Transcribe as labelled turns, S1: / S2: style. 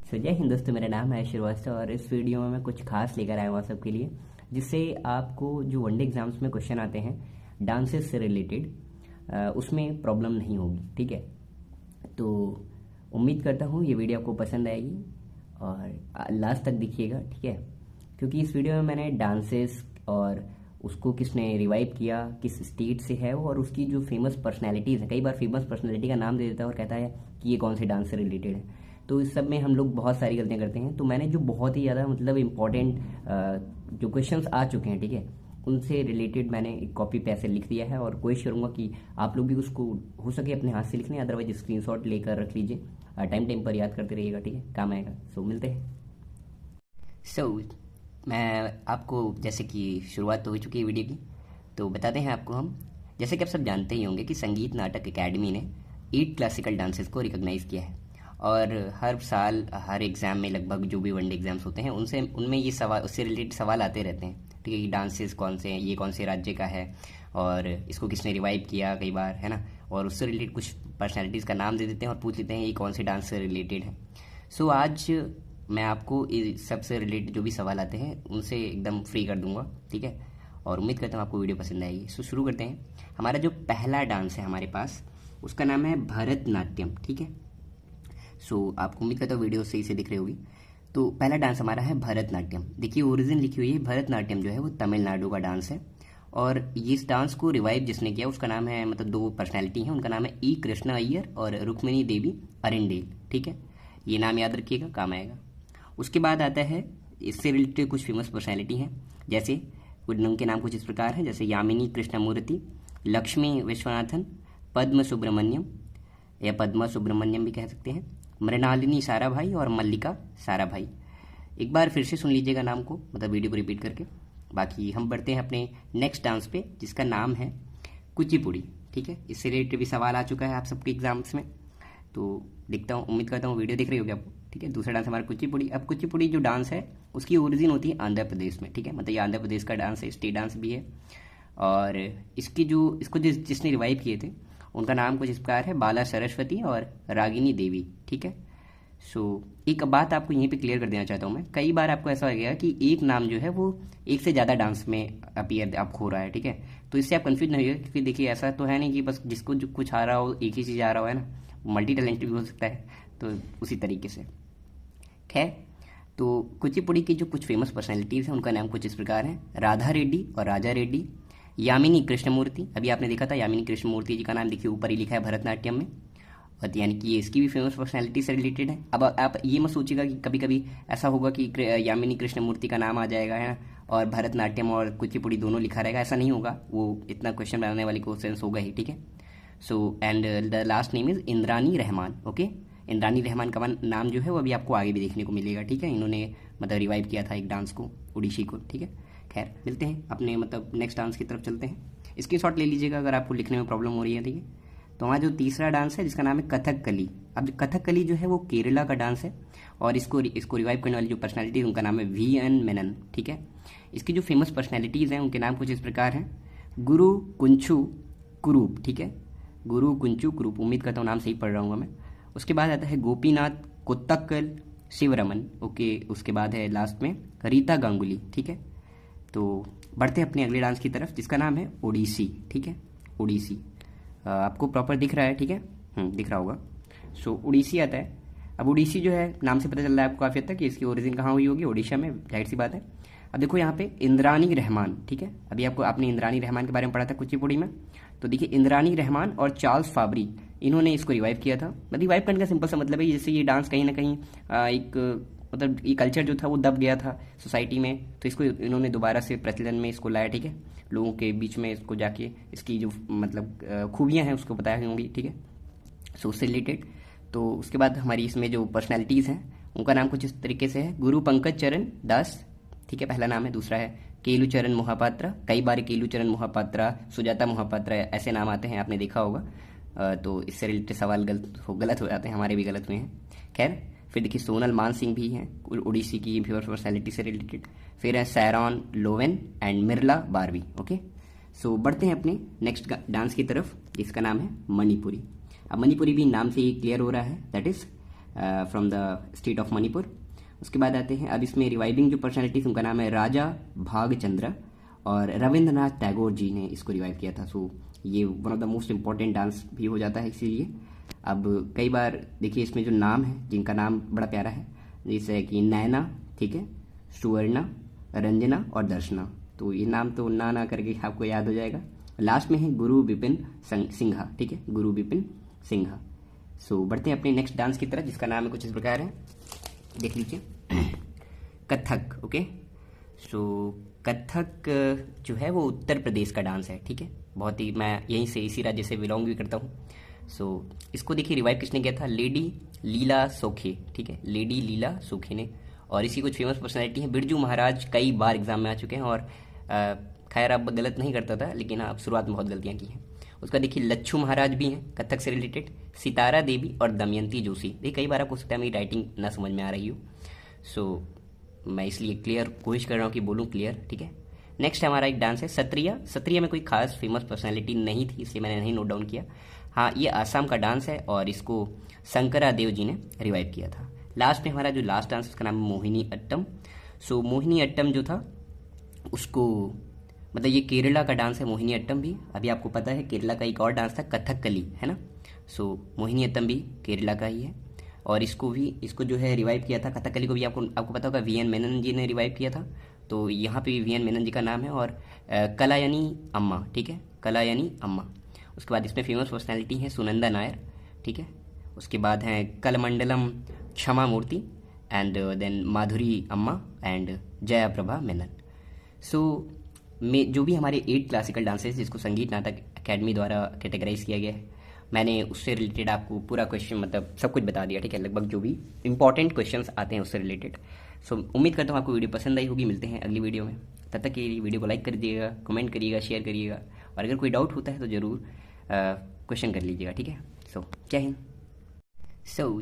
S1: जय हिंद दोस्तों, मेरा नाम है श्रीवास्तव और इस वीडियो में मैं कुछ खास लेकर आया हूँ आप सबके लिए, जिससे आपको जो वनडे एग्जाम्स में क्वेश्चन आते हैं डांसेस से रिलेटेड उसमें प्रॉब्लम नहीं होगी। ठीक है, तो उम्मीद करता हूँ ये वीडियो आपको पसंद आएगी और लास्ट तक देखिएगा। ठीक है, क्योंकि इस वीडियो में मैंने डांसेस और उसको किसने रिवाइव किया, किस स्टेट से है वो, और उसकी जो फेमस पर्सनैलिटीज़ है। कई बार फेमस पर्सनैलिटी का नाम दे देता है और कहता है कि ये कौन से डांस से रिलेटेड है। तो इस सब में हम लोग बहुत सारी गलतियां करते हैं। तो मैंने जो बहुत ही ज़्यादा मतलब इम्पॉर्टेंट जो क्वेश्चंस आ चुके हैं, ठीक है, उनसे रिलेटेड मैंने एक कॉपी पे ऐसे लिख दिया है और कोशिश करूँगा कि आप लोग भी उसको हो सके अपने हाथ से लिख लें, अदरवाइज स्क्रीनशॉट लेकर रख लीजिए। टाइम पर याद करते रहिएगा। ठीक है, काम आएगा। सो मिलते हैं। मैं आपको जैसे कि शुरुआत तो हो चुकी है वीडियो की, तो बताते हैं आपको हम। जैसे कि आप सब जानते ही होंगे कि संगीत नाटक एकेडमी ने 8 क्लासिकल डांसेस को रिकॉग्नाइज़ किया है और हर साल हर एग्ज़ाम में लगभग जो भी वनडे एग्ज़ाम्स होते हैं उनमें ये सवाल, उससे रिलेटेड सवाल आते रहते हैं। ठीक है, कि डांसेस कौन से हैं, ये कौन से राज्य का है और इसको किसने रिवाइव किया, कई बार है ना, और उससे रिलेटेड कुछ पर्सनैलिटीज़ का नाम दे देते हैं और पूछ लेते हैं ये कौन से डांस से रिलेटेड है। सो आज मैं आपको इस सबसे रिलेटेड जो भी सवाल आते हैं उनसे एकदम फ्री कर दूंगा। ठीक है, और उम्मीद करता हूँ आपको वीडियो पसंद आएगी। सो शुरू करते हैं। हमारा जो पहला डांस है हमारे पास, उसका नाम है भरतनाट्यम। ठीक है, सो आपको उम्मीद करता हूँ वीडियो सही से दिख रही होगी। तो पहला डांस हमारा है भरतनाट्यम। देखिए ओरिजिन लिखी हुई है, भरतनाट्यम जो है वो तमिलनाडु का डांस है और इस डांस को रिवाइव जिसने किया उसका नाम है, मतलब 2 पर्सनैलिटी है, उनका नाम है ई कृष्णा अय्यर और रुक्मिणी देवी अरेंडेल। ठीक है, ये नाम याद रखिएगा, काम आएगा। उसके बाद आता है इससे रिलेटेड कुछ फेमस पर्सनैलिटी हैं, जैसे उनके नाम कुछ इस प्रकार हैं, जैसे यामिनी कृष्णमूर्ति, लक्ष्मी विश्वनाथन, पद्म सुब्रमण्यम या पद्मा सुब्रमण्यम भी कह सकते हैं, मृणालिनी साराभाई और मल्लिका साराभाई। एक बार फिर से सुन लीजिएगा नाम को, मतलब वीडियो को रिपीट करके। बाकी हम बढ़ते हैं अपने नेक्स्ट डांस पे, जिसका नाम है कुचिपुड़ी। ठीक है, इससे रिलेटेड भी सवाल आ चुका है आप सबके एग्जाम्स में, तो दिखता हूँ, उम्मीद करता हूँ वीडियो दिख रही होगी आपको। ठीक है, दूसरा डांस हमारा कुचिपुड़ी। अब कुचिपुड़ी जो डांस है उसकी ओरिजिन होती है आंध्र प्रदेश में। ठीक है, मतलब ये आंध्र प्रदेश का डांस है, स्टेट डांस भी है। और इसको जिसने रिवाइव किए थे उनका नाम कुछ इस प्रकार है, बाला सरस्वती और रागिनी देवी। ठीक है, सो एक बात आपको यहीं पे क्लियर कर देना चाहता हूँ मैं। कई बार आपको ऐसा हो गया कि एक नाम जो है वो एक से ज़्यादा डांस में अपीयर आप हो रहा है। ठीक है, तो इससे आप कंफ्यूज नहीं होइएगा, क्योंकि देखिए ऐसा तो है नहीं कि बस जिसको जो कुछ आ रहा हो एक ही चीज़ आ रहा हो, है ना, मल्टी टैलेंटेड भी हो सकता है। तो उसी तरीके से खैर, तो कुचिपुड़ी की जो कुछ फेमस पर्सनैलिटीज़ हैं उनका नाम कुछ इस प्रकार है, राधा रेड्डी और राजा रेड्डी, यामिनी कृष्णमूर्ति। अभी आपने देखा था यामिनी कृष्णमूर्ति जी का नाम देखिए ऊपर ही लिखा है भरतनाट्यम में, और यानी कि ये इसकी भी फेमस पर्सनैलिटी से रिलेटेड है। अब आप ये मत सोचिएगा कि कभी कभी ऐसा होगा कि यामिनी कृष्णमूर्ति का नाम आ जाएगा, है ना, और भरतनाट्यम और कुचिपुड़ी दोनों लिखा रहेगा। ऐसा नहीं होगा, वो इतना क्वेश्चन बनाने वाली क्वेश्चन होगा ही। ठीक है, so and the last name is Indrani Rahman. Okay, Indrani Rahman का नाम जो है वो अभी आपको आगे भी देखने को मिलेगा। ठीक है, इन्होंने मतलब रिवाइव किया था एक डांस को, ओडिसी को। ठीक है, खैर मिलते हैं अपने मतलब नेक्स्ट डांस की तरफ चलते हैं। स्क्रीनशॉट ले लीजिएगा अगर आपको लिखने में प्रॉब्लम हो रही है। ठीक है, तो हमारा जो तीसरा डांस है जिसका नाम है कथकली। अब कथकली जो है वो केरला का डांस है और इसको रिवाइव करने वाली जो पर्सनैलिटी है उनका नाम है VN मेनन। ठीक है, इसकी जो फेमस पर्सनैलिटीज़ हैं उनके नाम कुछ इस प्रकार हैं, गुरु कुंचू कुरूप। ठीक है, गुरु कुंचू कुरूप, उम्मीद करता हूँ नाम सही पढ़ रहा हूँ मैं। उसके बाद आता है गोपीनाथ कोत्तक्कल शिवरमन। ओके, उसके बाद है लास्ट में रीता गांगुली। ठीक है, तो बढ़ते हैं अपने अगले डांस की तरफ जिसका नाम है ओडिसी। ठीक है, ओडिसी आपको प्रॉपर दिख रहा है। ठीक है, दिख रहा होगा। सो ओडिसी आता है। अब ओडिसी जो है नाम से पता चल रहा है आपको काफ़ी हद तक कि इसकी ओरिजिन कहाँ हुई होगी, ओडिशा में, जाहिर सी बात है। अब देखो यहाँ पे इंद्रानी रहमान। ठीक है, अभी आपने इंद्रानी रहमान के बारे में पढ़ा था कुचिपुड़ी में, तो देखिए इंद्रानी रहमान और चार्ल्स फाबरी, इन्होंने इसको रिवाइव किया था। रिवाइव करने का सिंपल सा मतलब है जैसे ये डांस कहीं ना कहीं एक मतलब ये कल्चर जो था वो दब गया था सोसाइटी में, तो इसको इन्होंने दोबारा से प्रचलन में इसको लाया। ठीक है, लोगों के बीच में इसको जाके इसकी जो मतलब खूबियाँ हैं उसको बताया होंगी। ठीक है, सो उससे रिलेटेड। तो उसके बाद हमारी इसमें जो पर्सनैलिटीज़ हैं उनका नाम कुछ इस तरीके से है, गुरु पंकज चरण दास। ठीक है, पहला नाम है। दूसरा है केलुचरण मोहापात्रा। कई बार केलुचरण मोहापात्रा, सुजाता मोहापात्रा ऐसे नाम आते हैं, आपने देखा होगा। तो इससे रिलेटेड सवाल गलत हो जाते हैं, हमारे भी गलत हुए हैं। खैर, फिर देखिए सोनल मान सिंह भी हैं ओडिसी की फेमस पर्सनैलिटी से रिलेटेड। फिर है सैरॉन लोवेन एंड मिर्ला बारवी। ओके, सो बढ़ते हैं अपने नेक्स्ट डांस की तरफ जिसका नाम है मणिपुरी। अब मणिपुरी भी नाम से ही क्लियर हो रहा है, that is from the state of Manipur. उसके बाद आते हैं अब इसमें रिवाइविंग जो पर्सनैलिटीज, उनका नाम है राजा भागचंद्र, और रविंद्रनाथ टैगोर जी ने इसको रिवाइव किया था। सो ये one of the most important dance भी हो जाता है इसीलिए। अब कई बार देखिए इसमें जो नाम है, जिनका नाम बड़ा प्यारा है, जैसे कि नैना, ठीक है, सुवर्णा, रंजना और दर्शना। तो ये नाम तो ना ना करके आपको याद हो जाएगा। लास्ट में है गुरु विपिन सिंघा, ठीक है, गुरु विपिन सिंघा। सो बढ़ते हैं अपने नेक्स्ट डांस की तरफ, जिसका नाम है कुछ इस प्रकार है, देख लीजिए, कथक। ओके, सो कथक जो है वो उत्तर प्रदेश का डांस है, ठीक है, बहुत ही, मैं यहीं से, इसी राज्य से बिलोंग भी करता हूँ। सो इसको देखिए रिवाइव किसने किया था, लेडी लीला सोखे, ठीक है, लेडी लीला सोखे ने। और इसी कुछ फेमस पर्सनैलिटी हैं, बिरजू महाराज कई बार एग्जाम में आ चुके हैं, और खैर अब गलत नहीं करता था, लेकिन हाँ शुरुआत में बहुत गलतियाँ की हैं। उसका देखिए लच्छू महाराज भी हैं कथक से रिलेटेड, सितारा देवी और दमयंती जोशी। देखिए कई बार आपको सकता है मेरी राइटिंग ना समझ में आ रही हो, सो मैं इसलिए क्लियर कोशिश कर रहा हूँ कि बोलूँ क्लियर, ठीक है। नेक्स्ट हमारा एक डांस है सत्रिया। सत्रिया में कोई खास फेमस पर्सनैलिटी नहीं थी, इसलिए मैंने नहीं नोट डाउन किया। हाँ, ये आसाम का डांस है और इसको शंकरा देव जी ने रिवाइव किया था। लास्ट में हमारा जो लास्ट डांस उसका नाम है मोहिनी अट्टम। सो मोहिनी अट्टम जो था उसको, मतलब ये केरला का डांस है मोहिनी अट्टम भी। अभी आपको पता है केरला का एक और डांस था कथकली, है ना। सो मोहिनी अट्टम भी केरला का ही है, और इसको जो है रिवाइव किया था कथकली को भी, आपको पता होगा वी एन मेनन जी ने रिवाइव किया था। तो यहाँ पे भी वी एन मेनन जी का नाम है, और कलायानी अम्मा, ठीक है, कलायानी अम्मा। उसके बाद इसमें फेमस पर्सनैलिटी है सुनंदा नायर, ठीक है। उसके बाद हैं कलमंडलम क्षमा मूर्ति, एंड देन माधुरी अम्मा एंड जया प्रभा मेनन। सो में जो भी हमारे 8 क्लासिकल डांसेस जिसको संगीत नाटक अकेडमी द्वारा कैटेगराइज किया गया है, मैंने उससे रिलेटेड आपको पूरा क्वेश्चन, मतलब सब कुछ बता दिया, ठीक है, लगभग जो भी इंपॉर्टेंट क्वेश्चंस आते हैं उससे रिलेटेड। सो उम्मीद करता हूँ आपको वीडियो पसंद आई होगी। मिलते हैं अगली वीडियो में, तब तक के लिए वीडियो को लाइक कर दीजिएगा, कमेंट करिएगा, शेयर करिएगा, और अगर कोई डाउट होता है तो ज़रूर क्वेश्चन कर लीजिएगा, ठीक है। सो जय हिंद। सो